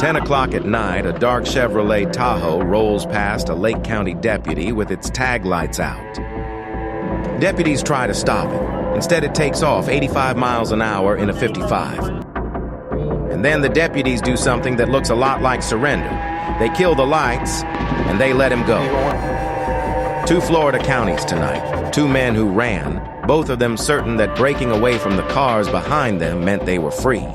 10 o'clock at night, a dark Chevrolet Tahoe rolls past a Lake County deputy with its tag lights out. Deputies try to stop it. Instead, it takes off 85 miles an hour in a 55. And then the deputies do something that looks a lot like surrender. They kill the lights, and they let him go. 2 Florida counties tonight, 2 men who ran, both of them certain that breaking away from the cars behind them meant they were free.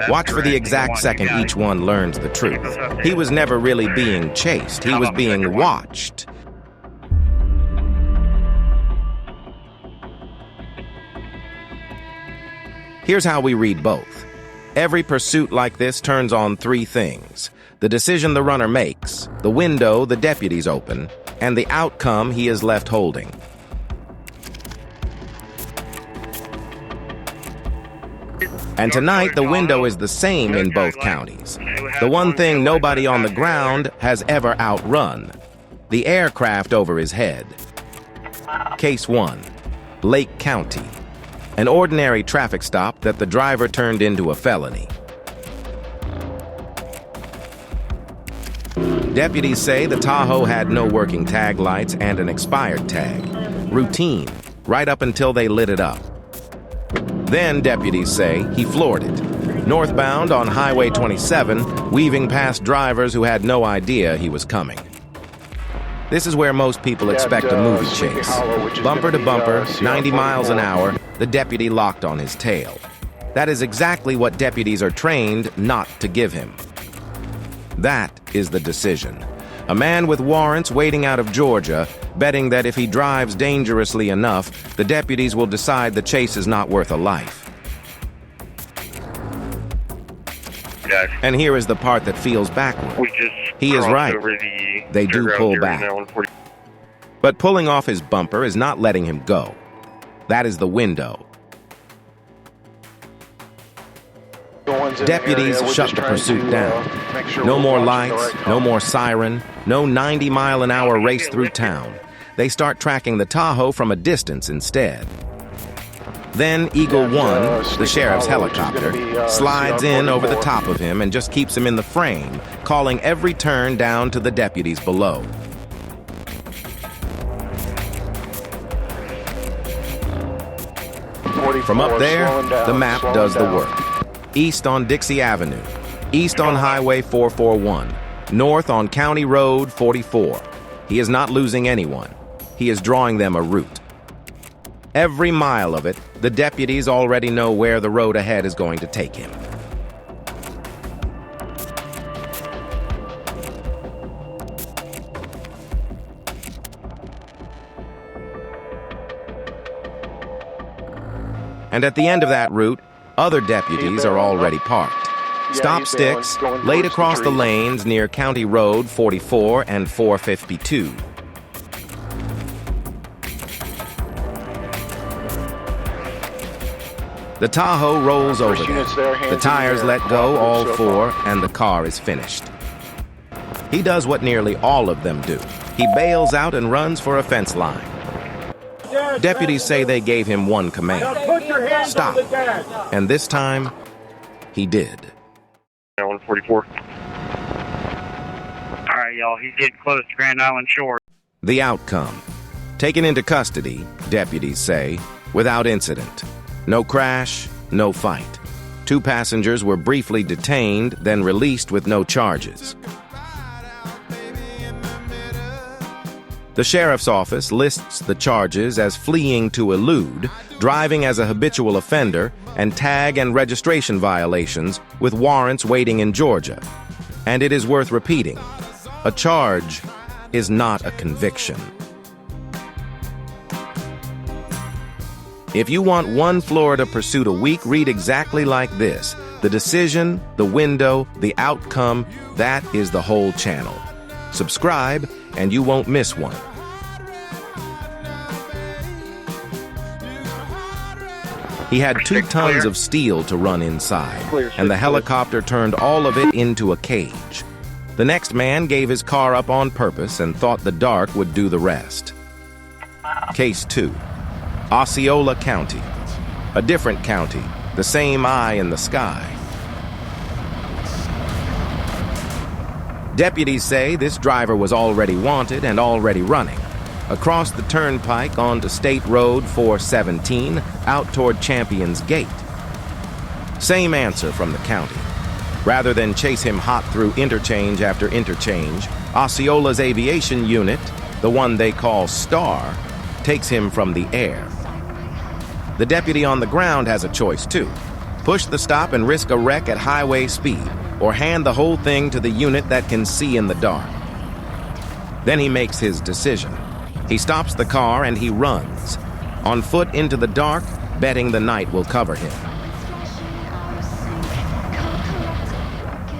Watch for the exact second each one learns the truth. He was never really being chased. He was being watched. Here's how we read both. Every pursuit like this turns on 3 things: the decision the runner makes, the window the deputies open, and the outcome he is left holding. And tonight, the window is the same in both counties. The one thing nobody on the ground has ever outrun: the aircraft over his head. Case 1, Lake County. An ordinary traffic stop that the driver turned into a felony. Deputies say the Tahoe had no working tag lights and an expired tag. Routine, right up until they lit it up. Then, deputies say, he floored it. Northbound on Highway 27, weaving past drivers who had no idea he was coming. This is where most people expect a movie chase. Bumper to bumper, 90 miles an hour, the deputy locked on his tail. That is exactly what deputies are trained not to give him. That is the decision. A man with warrants waiting out of Georgia, betting that if he drives dangerously enough, the deputies will decide the chase is not worth a life. And here is the part that feels backward. He is right. They do pull back. But pulling off his bumper is not letting him go. That is the window. Deputies shut the pursuit down. No more lights, no more siren, no 90-mile-an-hour race through town. They start tracking the Tahoe from a distance instead. Then Eagle 1, the sheriff's helicopter, slides in over the top of him and just keeps him in the frame, calling every turn down to the deputies below. From up there, the map does the work. East on Dixie Avenue, east on Highway 441, north on County Road 44. He is not losing anyone. He is drawing them a route. Every mile of it, the deputies already know where the road ahead is going to take him. And at the end of that route, other deputies are already parked. Stop sticks laid across the lanes near County Road 44 and 452. The Tahoe rolls over them. The tires let go, all 4, and the car is finished. He does what nearly all of them do. He bails out and runs for a fence line. Deputies say they gave him one command: stop. And this time, he did. 144. All right, y'all, he's getting close to Grand Island Shore. The outcome: taken into custody, deputies say, without incident. No crash, no fight. 2 passengers were briefly detained, then released with no charges. The sheriff's office lists the charges as fleeing to elude, driving as a habitual offender, and tag and registration violations with warrants waiting in Georgia. And it is worth repeating: a charge is not a conviction. If you want one Florida pursuit a week, read exactly like this: the decision, the window, the outcome. That is the whole channel. Subscribe and you won't miss one. He had 2 tons of steel to run inside, and the helicopter turned all of it into a cage. The next man gave his car up on purpose and thought the dark would do the rest. Case 2. Osceola County. A different county, the same eye in the sky. Deputies say this driver was already wanted and already running. Across the Turnpike onto State Road 417, out toward Champion's Gate. Same answer from the county. Rather than chase him hot through interchange after interchange, Osceola's Aviation unit, the one they call Star, takes him from the air. The deputy on the ground has a choice too. Push the stop and risk a wreck at highway speed, or hand the whole thing to the unit that can see in the dark. Then he makes his decision. He stops the car and he runs, on foot into the dark, betting the night will cover him.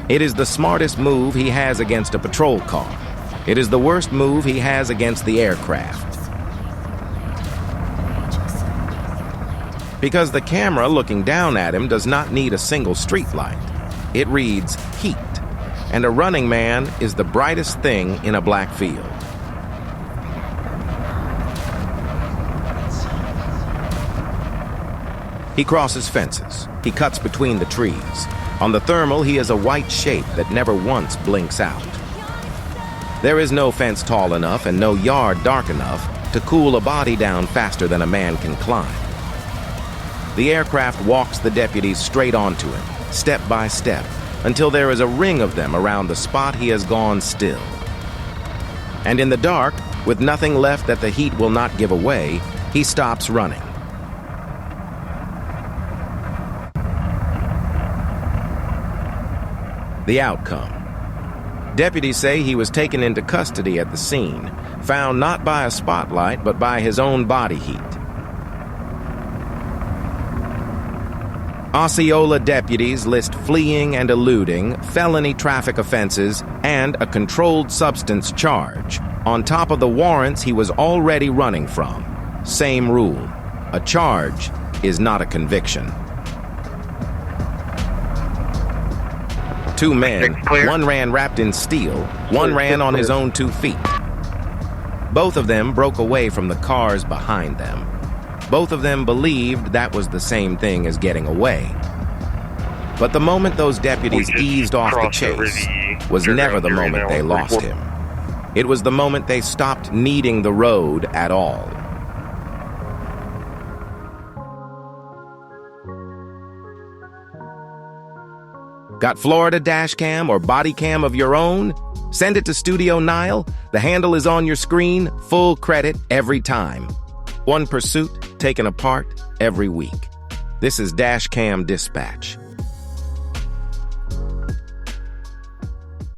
It is the smartest move he has against a patrol car. It is the worst move he has against the aircraft. Because the camera looking down at him does not need a single streetlight. It reads heat, and a running man is the brightest thing in a black field. He crosses fences. He cuts between the trees. On the thermal, he is a white shape that never once blinks out. There is no fence tall enough and no yard dark enough to cool a body down faster than a man can climb. The aircraft walks the deputies straight onto him, step by step, until there is a ring of them around the spot he has gone still. And in the dark, with nothing left that the heat will not give away, he stops running. The outcome. Deputies say he was taken into custody at the scene, found not by a spotlight but by his own body heat. Osceola deputies list fleeing and eluding, felony traffic offenses, and a controlled substance charge, on top of the warrants he was already running from. Same rule. A charge is not a conviction. Two men, one ran wrapped in steel, one ran on his own 2 feet. Both of them broke away from the cars behind them. Both of them believed that was the same thing as getting away. But the moment those deputies eased off the chase was never the moment they lost him. It was the moment they stopped needing the road at all. Got Florida Dashcam or body cam of your own? Send it to Studio Nile. The handle is on your screen, full credit every time. One pursuit taken apart every week. This is Dashcam Dispatch.